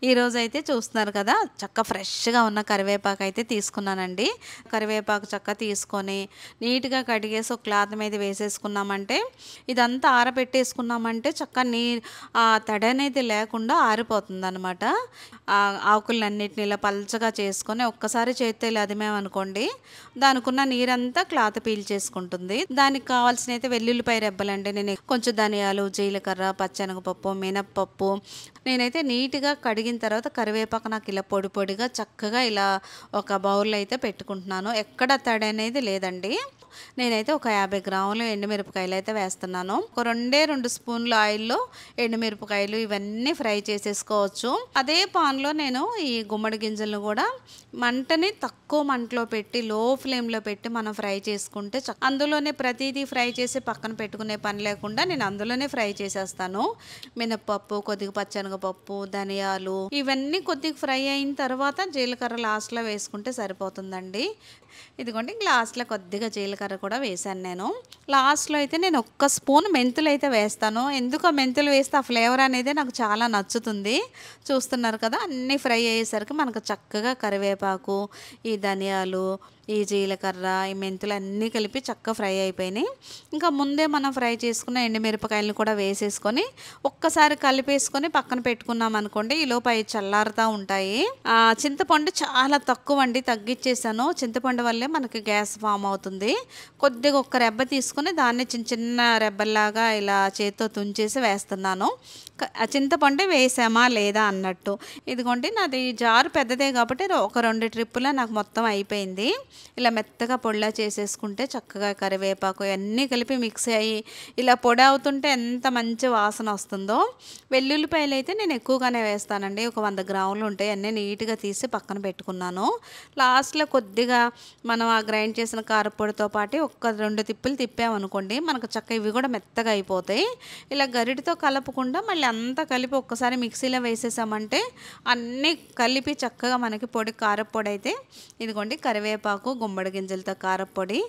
ఈరోజైతే చూస్తున్నారు కదా! ఫ్రెష్‌గా ఉన్న కరివేపాకు అయితే తీసుకున్నానండి. కరివేపాకు తీసుకొని నీట్‌గా కడిగేసి ఒక క్లాత్ మీద వేసేసుకున్నామంటే, ఇదంతా ఆరబెట్టేసుకున్నామంటే తడనేది లేకుండా ఆరిపోతుందనమాట. ఆకులన్నిటిని ఇలా పల్చగా చేసుకొని ఒక్కసారి చేత్తో ఇలా అదిమామనుకోండి, దానికున్న నీరంతా క్లాత్ పీల్చేసుకుంటుంది. దానికి కావాల్సినయితే వెల్లుల్లిపాయ రెబ్బలండి. నేను కొంచెం ధనియాలు, జీలకర్ర, పచ్చెనగపప్పు, మినప్పప్పు నేనైతే నీట్‌గా కడిగిన తర్వాత కరివేపాకు నాకు ఇలా పొడి పొడిగా చక్కగా ఇలా ఒక బౌల్‌లో అయితే పెట్టుకుంటున్నాను. ఎక్కడ తడనేది లేదండి. నేనైతే ఒక 50 గ్రాములు ఎండుమిరపకాయలు అయితే వేస్తున్నాను. ఒక 2 స్పూన్లు ఆయిల్‌లో ఎండుమిరపకాయలు ఇవన్నీ ఫ్రై చేసేసుకోవచ్చు. అదే పాన్‌లో నేను ఈ గుమ్మడి గింజలను కూడా మంటని తక్కువ మంటలో పెట్టి లో ఫ్లేమ్‌లో పెట్టి మనం ఫ్రై చేసుకుంటే అందులోనే ప్రతిదీ ఫ్రై చేసి పక్కన పెట్టుకునే పని లేకుండా నేను అందులోనే ఫ్రై చేసేస్తాను. మినప్పప్పు, కొద్దిగా పచ్చెనగపప్పు, ధనియాలు ఇవన్నీ కొద్దిగా ఫ్రై అయిన తర్వాత జీలకర్ర లాస్ట్‌లో వేసుకుంటే సరిపోతుందండి. ఇదిగోండి లాస్ట్‌లో కొద్దిగా జీలకర్ర కూడా వేశాను నేను. లాస్ట్‌లో అయితే నేను ఒక్క స్పూన్ మెంతులైతే వేస్తాను. ఎందుకో మెంతులు వేస్తే ఆ ఫ్లేవర్ అనేది నాకు చాలా నచ్చుతుంది. చూస్తున్నారు కదా! అన్నీ ఫ్రై అయ్యేసరికి మనకు చక్కగా కరివేపాకు, ఈ ధనియాలు, ఈ జీలకర్ర, ఈ మెంతులు అన్నీ కలిపి ఫ్రై అయిపోయినాయి. ఇంకా ముందే మనం ఫ్రై చేసుకున్న ఎండుమిరపకాయలను కూడా వేసేసుకొని ఒక్కసారి కలిపేసుకొని పక్కన పెట్టుకున్నాం అనుకోండి, ఈలోపు అవి చల్లారుతూ ఉంటాయి. చింతపండు చాలా తక్కువ అండి, తగ్గిచ్చేసాను. చింతపండు వల్లే మనకి గ్యాస్ ఫామ్ అవుతుంది. కొద్దిగా ఒక్క రెబ్బ తీసుకొని దాన్ని చిన్న చిన్న రెబ్బల్లాగా ఇలా చేత్తో తుంచేసి వేస్తున్నాను. చింతపండు వేసామా లేదా అన్నట్టు. ఇదిగోండి నాది జారు పెద్దదే కాబట్టి ఒక 2 ట్రిప్పులో నాకు మొత్తం అయిపోయింది. ఇలా మెత్తగా పొడిలా చేసేసుకుంటే చక్కగా కరివేపాకు అన్నీ కలిపి మిక్స్ అయ్యి ఇలా పొడి అవుతుంటే ఎంత మంచి వాసన వస్తుందో. వెల్లుల్లిపాయలు అయితే నేను ఎక్కువగానే వేస్తానండి. ఒక 100 గ్రాములు ఉంటాయి. అన్నీ నీట్‌గా తీసి పక్కన పెట్టుకున్నాను. లాస్ట్‌లో కొద్దిగా మనం ఆ గ్రైండ్ చేసిన కారపొడితో పాటు ఒక 2 తిప్పులు తిప్పామనుకోండి, మనకు ఇవి కూడా మెత్తగా అయిపోతాయి. ఇలా గరిటెతో కలపకుండా మళ్ళీ అంతా కలిపి ఒక్కసారి మిక్సీలో వేసేసామంటే అన్నీ కలిపి చక్కగా మనకి కారపొడి అయితే ఇదిగోండి కరివేపాకు, గుమ్మడి గింజలతో కారపొడి